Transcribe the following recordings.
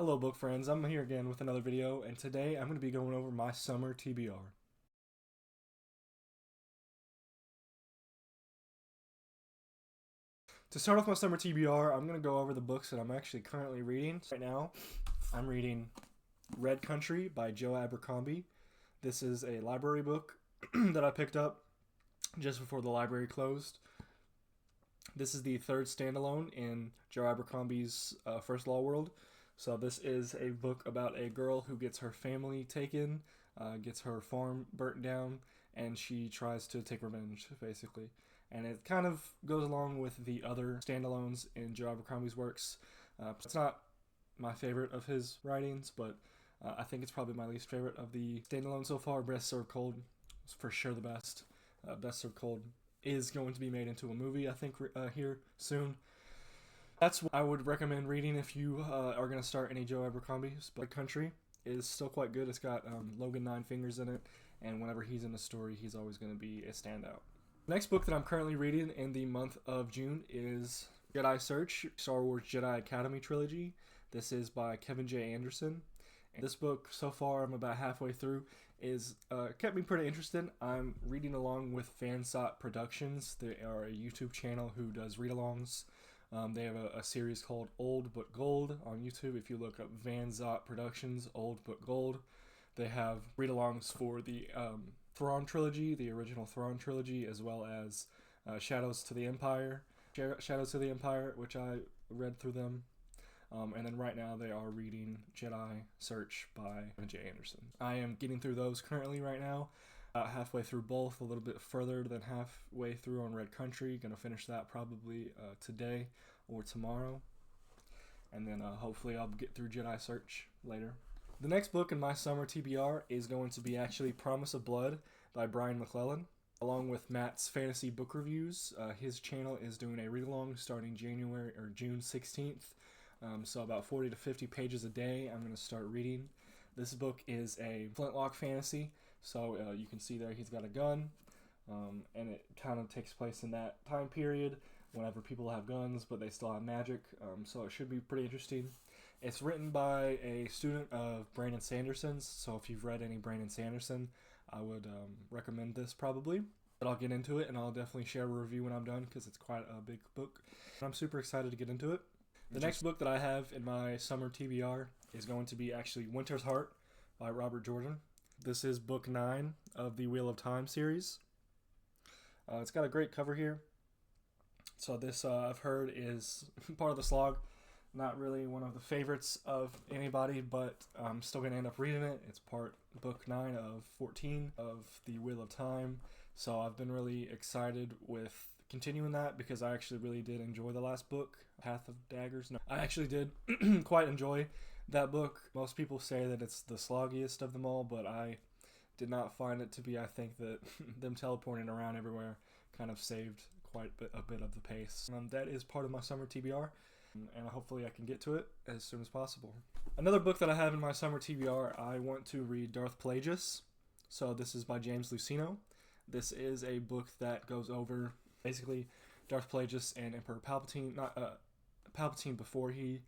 Hello book friends, I'm here again with another video, and today I'm going to be going over my summer TBR. To start off my summer TBR, I'm going to go over the books that I'm actually currently reading. Right now, I'm reading Red Country by Joe Abercrombie. This is a library book that I picked up just before the library closed. This is the third standalone in Joe Abercrombie's First Law World. So this is a book about a girl who gets her family taken, gets her farm burnt down, and she tries to take revenge, basically. And it kind of goes along with the other standalones in Joe Abercrombie's works. It's not my favorite of his writings, but I think it's probably my least favorite of the standalones so far. Best Served Cold is for sure the best. Best Served Cold is going to be made into a movie, I think, here soon. That's what I would recommend reading if you are going to start any Joe Abercrombie's. Red Country is still quite good. It's got Logan Nine Fingers in it, and whenever he's in a story, he's always going to be a standout. The next book that I'm currently reading in the month of June is Jedi Search, Star Wars Jedi Academy Trilogy. This is by Kevin J. Anderson. And this book, so far, I'm about halfway through, is kept me pretty interested. I'm reading along with Fansot Productions. They are a YouTube channel who does read-alongs. They have a series called Old But Gold on YouTube. If you look up Fansot Productions, Old But Gold, they have read-alongs for the Thrawn trilogy, the original Thrawn trilogy, as well as Shadows to the Empire, which I read through them. And then right now they are reading Jedi Search by J. Anderson. I am getting through those currently right now. Halfway through both, a little bit further than halfway through on Red Country. Gonna finish that probably today or tomorrow. And then hopefully I'll get through Jedi Search later. The next book in my summer TBR is going to be actually Promise of Blood by Brian McClellan, along with Matt's Fantasy Book Reviews. His channel is doing a read-along starting June 16th. So about 40 to 50 pages a day I'm going to start reading. This book is a flintlock fantasy, so you can see there he's got a gun, and it kind of takes place in that time period whenever people have guns but they still have magic, so it should be pretty interesting. It's written by a student of Brandon Sanderson's, so if you've read any Brandon Sanderson, I would recommend this probably. But I'll get into it, and I'll definitely share a review when I'm done because it's quite a big book. I'm super excited to get into it. The next book that I have in my summer TBR is going to be actually Winter's Heart by Robert Jordan. This is book 9 of the Wheel of Time series. It's got a great cover here. So this, I've heard, is part of the slog. Not really one of the favorites of anybody, but I'm still going to end up reading it. It's book 9 of 14 of the Wheel of Time. So I've been really excited with continuing that because I actually really did enjoy the last book, Path of Daggers. No, I actually did quite enjoy that book. Most people say that it's the sloggiest of them all, but I did not find it to be. I think that them teleporting around everywhere kind of saved quite a bit of the pace. That is part of my summer TBR, and hopefully I can get to it as soon as possible. Another book that I have in my summer TBR, I want to read Darth Plagueis. So this is by James Luceno. This is a book that goes over basically Darth Plagueis and Emperor Palpatine, Palpatine before he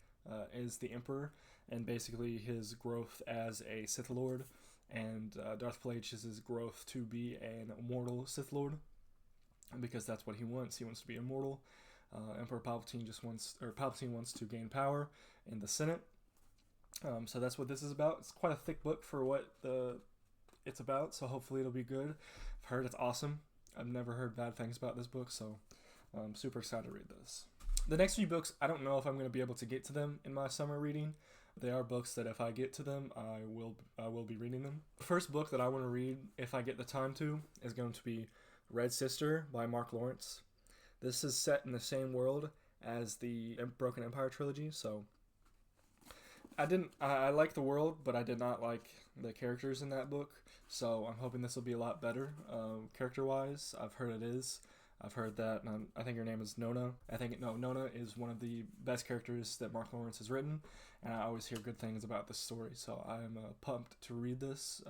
is the Emperor, and basically his growth as a Sith Lord, and Darth Plagueis' growth to be an immortal Sith Lord, because that's what he wants. He wants to be immortal. Emperor Palpatine Palpatine wants to gain power in the Senate. So that's what this is about. It's quite a thick book for what it's about, so hopefully it'll be good. I've heard it's awesome. I've never heard bad things about this book, so I'm super excited to read this. The next few books, I don't know if I'm going to be able to get to them in my summer reading. They are books that if I get to them, I will be reading them. The first book that I want to read, if I get the time to, is going to be Red Sister by Mark Lawrence. This is set in the same world as the Broken Empire trilogy, so I like the world, but I did not like the characters in that book, so I'm hoping this will be a lot better character-wise. I've heard it is. I've heard that, I think her name is Nona. Nona is one of the best characters that Mark Lawrence has written, and I always hear good things about this story, so I'm pumped to read this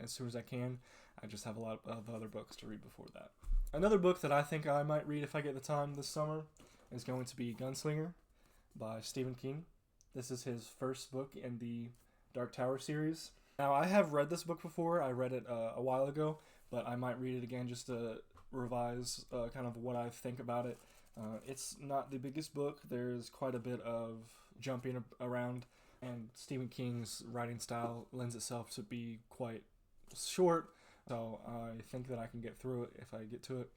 as soon as I can. I just have a lot of other books to read before that. Another book that I think I might read if I get the time this summer is going to be Gunslinger by Stephen King. This is his first book in the Dark Tower series. Now, I have read this book before. I read it a while ago, but I might read it again just to revise kind of what I think about it. It's not the biggest book. There's quite a bit of jumping around, and Stephen King's writing style lends itself to be quite short, so I think that I can get through it if I get to it.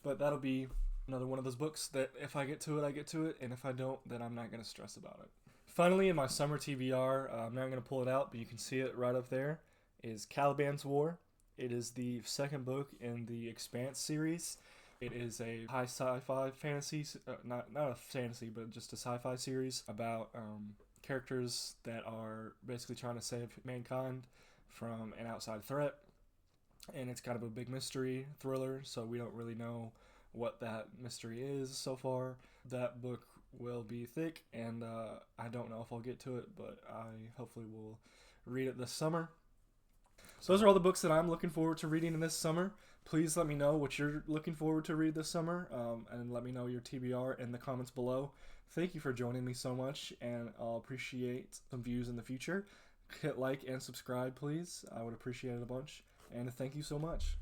But that'll be another one of those books that if I get to it, I get to it, and if I don't, then I'm not going to stress about it. Finally, in my summer TBR, I'm not going to pull it out, but you can see it right up there, is Caliban's War. It is the second book in the Expanse series. It is a high sci-fi fantasy, not a fantasy, but just a sci-fi series about characters that are basically trying to save mankind from an outside threat. And it's kind of a big mystery thriller, so we don't really know what that mystery is so far. That book will be thick, and I don't know if I'll get to it, but I hopefully will read it this summer. So those are all the books that I'm looking forward to reading in this summer. Please let me know what you're looking forward to read this summer, and let me know your TBR in the comments below. Thank you for joining me so much, and I'll appreciate some views in the future. Hit like and subscribe, please. I would appreciate it a bunch, and thank you so much.